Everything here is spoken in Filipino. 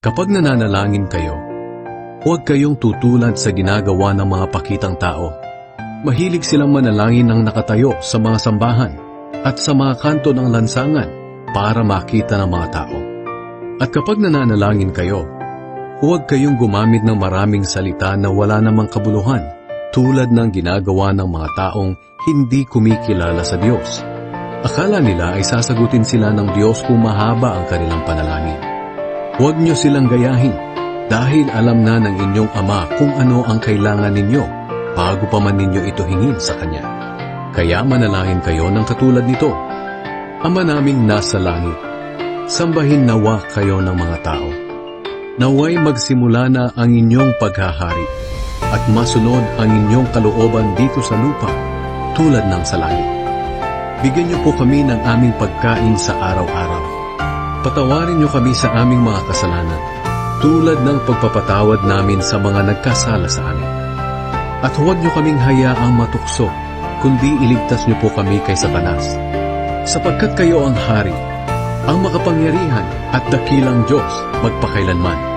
Kapag nananalangin kayo, huwag kayong tutulad sa ginagawa ng mga pakitang tao. Mahilig silang manalangin ng nakatayo sa mga sambahan at sa mga kanto ng lansangan para makita ng mga tao. At kapag nananalangin kayo, huwag kayong gumamit ng maraming salita na wala namang kabuluhan tulad ng ginagawa ng mga taong hindi kumikilala sa Diyos. Akala nila ay sasagutin sila ng Diyos kung mahaba ang kanilang panalangin. Huwag niyo silang gayahin dahil alam na ng inyong Ama kung ano ang kailangan ninyo bago pa man ninyo ito hingin sa Kanya. Kaya manalangin kayo ng katulad nito. Ama naming nasa langit, sambahin nawa kayo ng mga tao. Naway magsimula na ang inyong paghahari at masunod ang inyong kalooban dito sa lupa tulad ng sa langit. Bigyan niyo po kami ng aming pagkain sa araw-araw. Patawarin niyo kami sa aming mga kasalanan, tulad ng pagpapatawad namin sa mga nagkasala sa amin. At huwag niyo kaming hayaang matukso, kundi iligtas niyo po kami kay Satanas. Sapagkat kayo ang hari, ang makapangyarihan at dakilang Diyos magpakailanman.